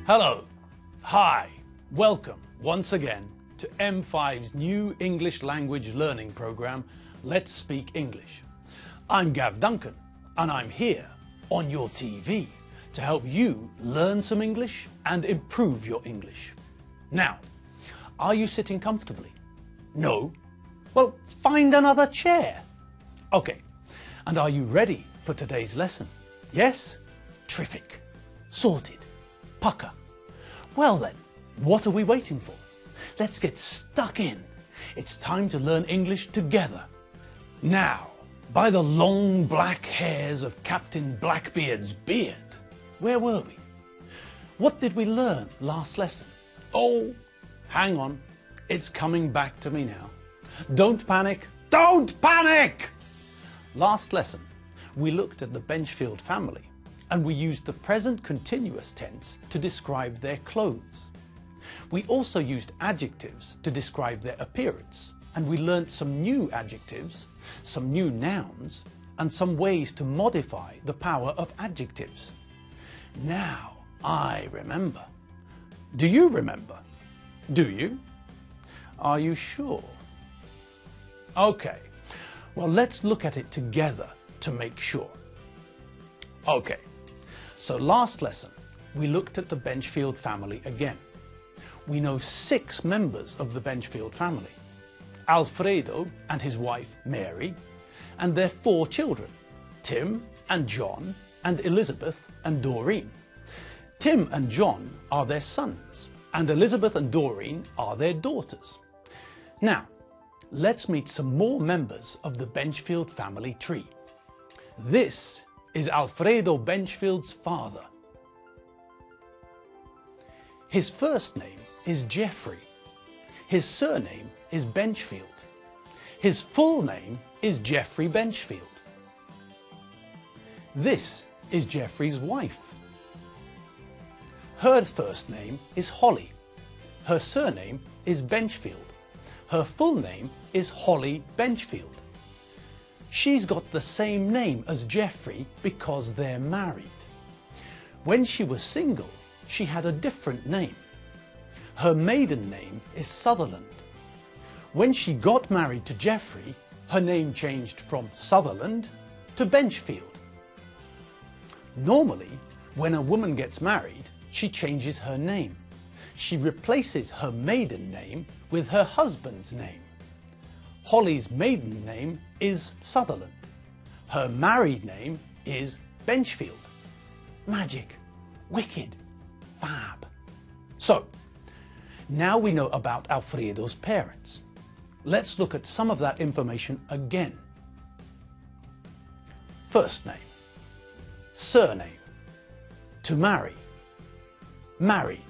Hello, hi, welcome once again to M5's new English language learning program, Let's Speak English. I'm Gav Duncan and I'm here on your TV to help you learn some English and improve your English. Now, are you sitting comfortably? No? Well, find another chair. Okay, and are you ready for today's lesson? Yes? Terrific. Sorted. Pucker. Well then, what are we waiting for? Let's get stuck in. It's time to learn English together. Now, by the long black hairs of Captain Blackbeard's beard, where were we? What did we learn last lesson? Oh, hang on. It's coming back to me now. Don't panic. Don't panic! Last lesson, we looked at the Benchfield family and we used the present continuous tense to describe their clothes. We also used adjectives to describe their appearance, and we learnt some new adjectives, some new nouns, and some ways to modify the power of adjectives. Now I remember. Do you remember? Do you? Are you sure? Okay, well, let's look at it together to make sure. Okay. So last lesson, we looked at the Benchfield family again. We know 6 members of the Benchfield family. Alfredo and his wife Mary, and their 4 children, Tim and John and Elizabeth and Doreen. Tim and John are their sons, and Elizabeth and Doreen are their daughters. Now, let's meet some more members of the Benchfield family tree. This is Alfredo Benchfield's father. His first name is Jeffrey. His surname is Benchfield. His full name is Jeffrey Benchfield. This is Jeffrey's wife. Her first name is Holly. Her surname is Benchfield. Her full name is Holly Benchfield. She's got the same name as Jeffrey because they're married. When she was single, she had a different name. Her maiden name is Sutherland. When she got married to Jeffrey, her name changed from Sutherland to Benchfield. Normally, when a woman gets married, she changes her name. She replaces her maiden name with her husband's name. Holly's maiden name is Sutherland. Her married name is Benchfield. Magic, wicked, fab. So, now we know about Alfredo's parents. Let's look at some of that information again. First name, surname, to marry, married,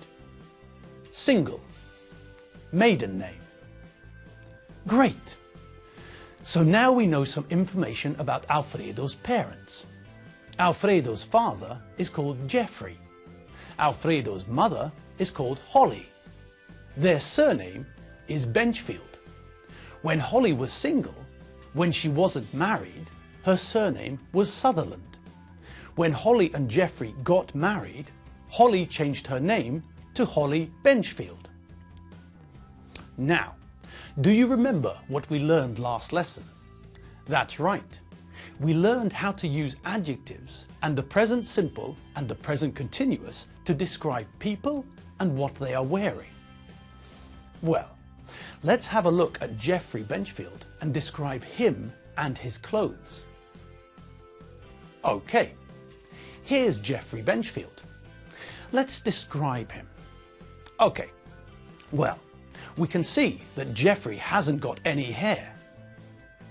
single, maiden name. Great! So now we know some information about Alfredo's parents. Alfredo's father is called Jeffrey. Alfredo's mother is called Holly. Their surname is Benchfield. When Holly was single, when she wasn't married, her surname was Sutherland. When Holly and Jeffrey got married, Holly changed her name to Holly Benchfield. Now, do you remember what we learned last lesson? That's right. We learned how to use adjectives and the present simple and the present continuous to describe people and what they are wearing. Well, let's have a look at Jeffrey Benchfield and describe him and his clothes. Okay, here's Jeffrey Benchfield. Let's describe him. Okay, well, we can see that Jeffrey hasn't got any hair.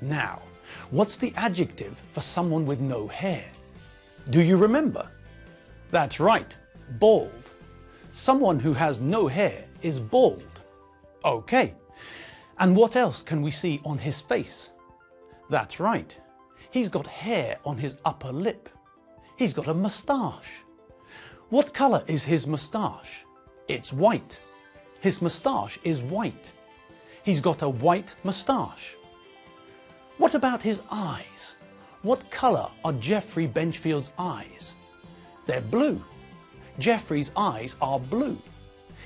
Now, what's the adjective for someone with no hair? Do you remember? That's right, bald. Someone who has no hair is bald. Okay, and what else can we see on his face? That's right, he's got hair on his upper lip. He's got a moustache. What colour is his moustache? It's white. His moustache is white. He's got a white moustache. What about his eyes? What colour are Jeffrey Benchfield's eyes? They're blue. Jeffrey's eyes are blue.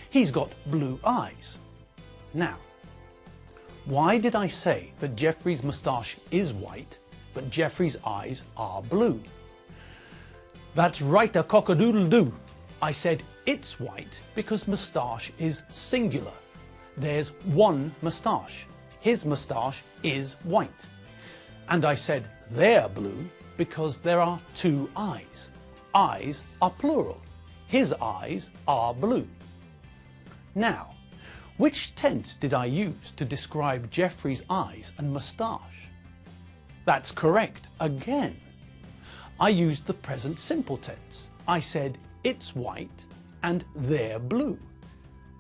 He's got blue eyes. Now, why did I say that Jeffrey's moustache is white, but Jeffrey's eyes are blue? That's right, a cock-a-doodle-doo. I said it's white because moustache is singular. There's one moustache. His moustache is white. And I said they're blue because there are two eyes. Eyes are plural. His eyes are blue. Now, which tense did I use to describe Jeffrey's eyes and moustache? That's correct, again. I used the present simple tense. I said it's white and they're blue.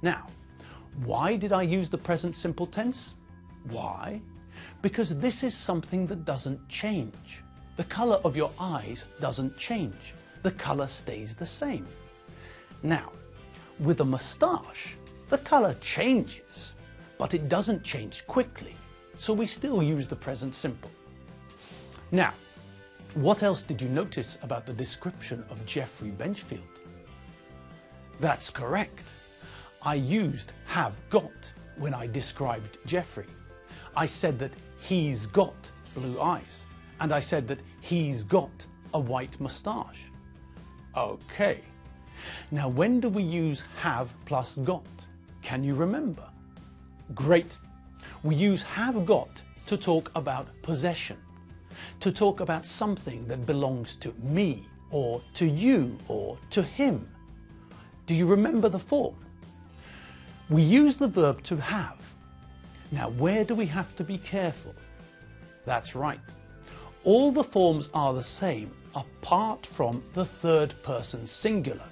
Now, why did I use the present simple tense? Why? Because this is something that doesn't change. The colour of your eyes doesn't change. The colour stays the same. Now, with a moustache, the colour changes, but it doesn't change quickly, so we still use the present simple. Now, what else did you notice about the description of Jeffrey Benchfield? That's correct. I used have got when I described Jeffrey. I said that he's got blue eyes, and I said that he's got a white moustache. Okay. Now, when do we use have plus got? Can you remember? Great. We use have got to talk about possession, to talk about something that belongs to me, or to you, or to him. Do you remember the form? We use the verb to have. Now, where do we have to be careful? That's right. All the forms are the same apart from the third person singular.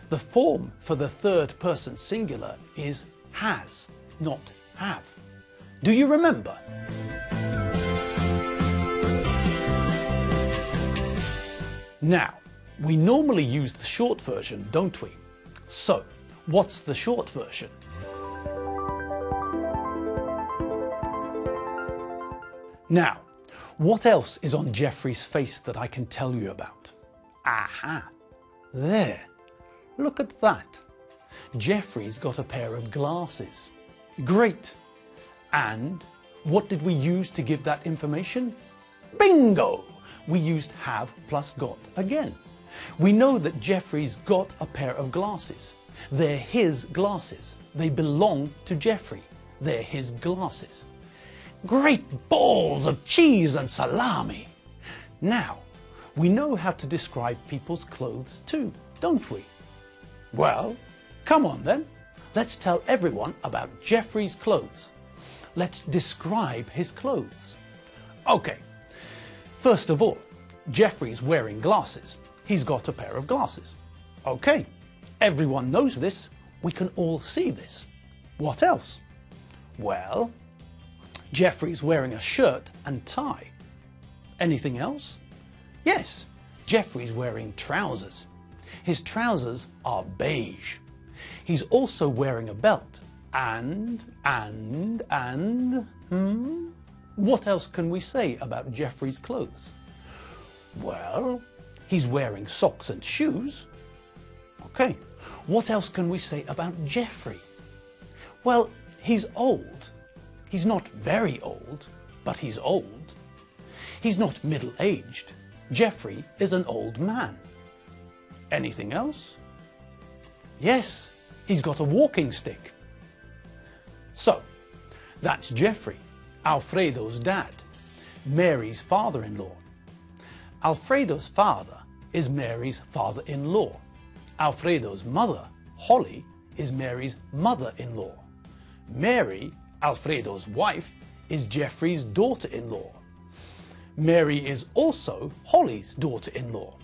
The form for the third person singular is has, not have. Do you remember? Now, we normally use the short version, don't we? So, what's the short version? Now, what else is on Jeffrey's face that I can tell you about? Aha! There! Look at that! Jeffrey's got a pair of glasses. Great! And what did we use to give that information? Bingo! We used have plus got again. We know that Jeffrey's got a pair of glasses. They're his glasses. They belong to Jeffrey. They're his glasses. Great balls of cheese and salami! Now, we know how to describe people's clothes too, don't we? Well, come on then. Let's tell everyone about Jeffrey's clothes. Let's describe his clothes. Okay, first of all, Jeffrey's wearing glasses. He's got a pair of glasses. Okay, everyone knows this. We can all see this. What else? Well, Jeffrey's wearing a shirt and tie. Anything else? Yes, Jeffrey's wearing trousers. His trousers are beige. He's also wearing a belt. What else can we say about Jeffrey's clothes? Well, he's wearing socks and shoes. Okay, what else can we say about Jeffrey? Well, he's old. He's not very old, but he's old. He's not middle-aged. Jeffrey is an old man. Anything else? Yes, he's got a walking stick. So, that's Jeffrey, Alfredo's dad, Mary's father-in-law. Alfredo's father is Mary's father-in-law. Alfredo's mother, Holly, is Mary's mother-in-law. Mary, Alfredo's wife, is Jeffrey's daughter-in-law. Mary is also Holly's daughter-in-law.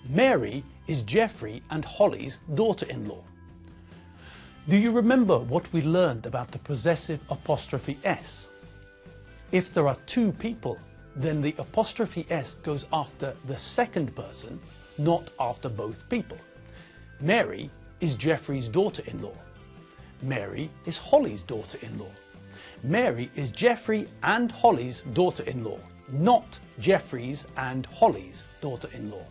Mary is Jeffrey and Holly's daughter-in-law. Do you remember what we learned about the possessive apostrophe S? If there are two people, then the apostrophe S goes after the second person, not after both people. Mary is Jeffrey's daughter-in-law. Mary is Holly's daughter-in-law. Mary is Jeffrey and Holly's daughter-in-law, not Jeffrey's and Holly's daughter-in-law.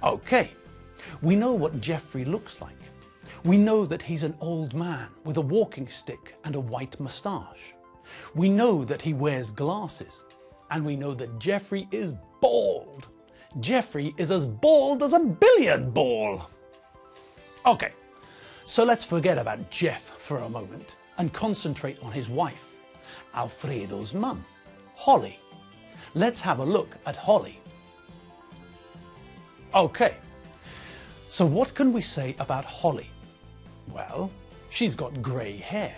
Okay, We know what Jeffrey looks like. We know that he's an old man with a walking stick and a white moustache. We know that he wears glasses. And we know that Jeffrey is bald. Jeffrey is as bald as a billiard ball. Okay, so let's forget about Jeff for a moment and concentrate on his wife, Alfredo's mum, Holly. Let's have a look at Holly. Okay, so what can we say about Holly? Well, she's got grey hair.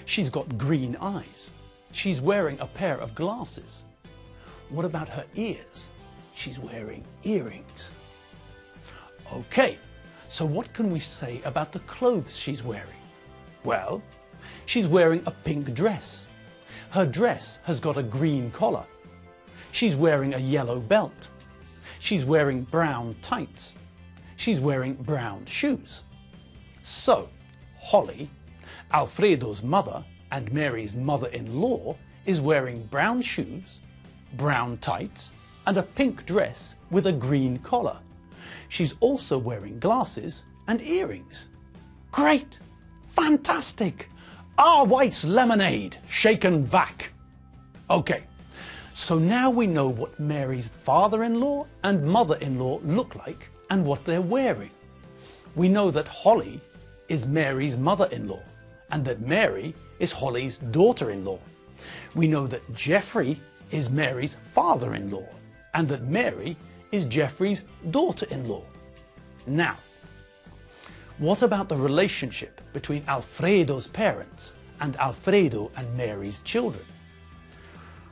She's got green eyes. She's wearing a pair of glasses. What about her ears? She's wearing earrings. Okay, so what can we say about the clothes she's wearing? Well, she's wearing a pink dress. Her dress has got a green collar. She's wearing a yellow belt. She's wearing brown tights. She's wearing brown shoes. So, Holly, Alfredo's mother and Mary's mother-in-law, is wearing brown shoes, brown tights, and a pink dress with a green collar. She's also wearing glasses and earrings. Great! Fantastic! Our White's lemonade, shaken vac. Okay, so now we know what Mary's father-in-law and mother-in-law look like and what they're wearing. We know that Holly is Mary's mother-in-law and that Mary is Holly's daughter-in-law. We know that Jeffrey is Mary's father-in-law and that Mary is Jeffrey's daughter-in-law. Now, what about the relationship between Alfredo's parents and Alfredo and Mary's children?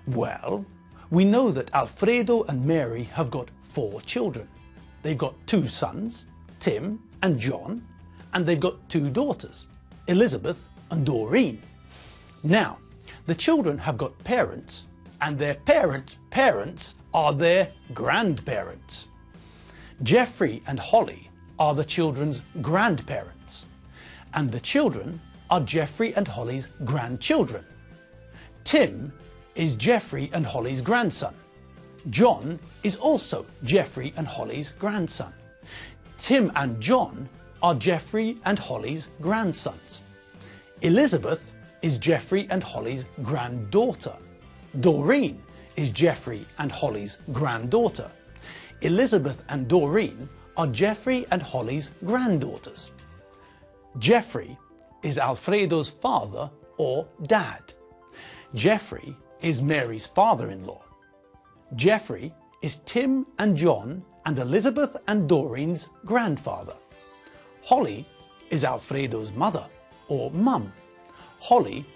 Well, we know that Alfredo and Mary have got 4 children. They've got 2 sons, Tim and John, and they've got 2 daughters, Elizabeth and Doreen. Now, the children have got parents, and their parents' parents are their grandparents. Jeffrey and Holly are the children's grandparents, and the children are Jeffrey and Holly's grandchildren. Tim is Jeffrey and Holly's grandson. John is also Jeffrey and Holly's grandson. Tim and John are Jeffrey and Holly's grandsons. Elizabeth is Jeffrey and Holly's granddaughter. Doreen is Jeffrey and Holly's granddaughter. Elizabeth and Doreen are Jeffrey and Holly's granddaughters. Jeffrey is Alfredo's father or dad. Jeffrey is Mary's father-in-law. Jeffrey is Tim and John and Elizabeth and Doreen's grandfather. Holly is Alfredo's mother or mum. Holly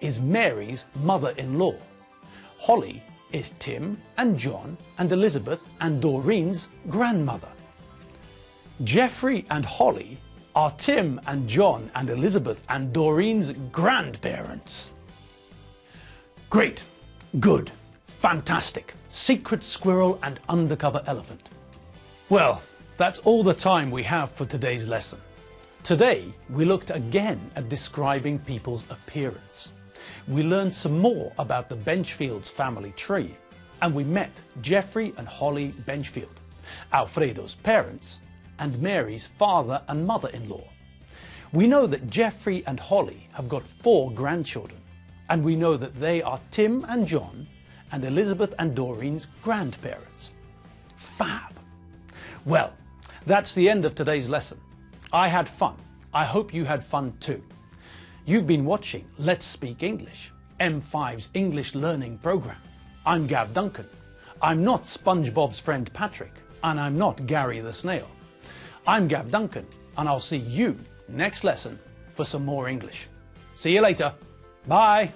is Mary's mother-in-law. Holly is Tim and John and Elizabeth and Doreen's grandmother. Jeffrey and Holly are Tim and John and Elizabeth and Doreen's grandparents. Great, good, fantastic, secret squirrel and undercover elephant. Well, that's all the time we have for today's lesson. Today, we looked again at describing people's appearance. We learned some more about the Benchfield's family tree, and we met Jeffrey and Holly Benchfield, Alfredo's parents, and Mary's father and mother-in-law. We know that Jeffrey and Holly have got 4 grandchildren, and we know that they are Tim and John and Elizabeth and Doreen's grandparents. Fab! Well, that's the end of today's lesson. I had fun. I hope you had fun too. You've been watching Let's Speak English, M5's English learning program. I'm Gav Duncan. I'm not SpongeBob's friend Patrick, and I'm not Gary the Snail. I'm Gav Duncan, and I'll see you next lesson for some more English. See you later. Bye.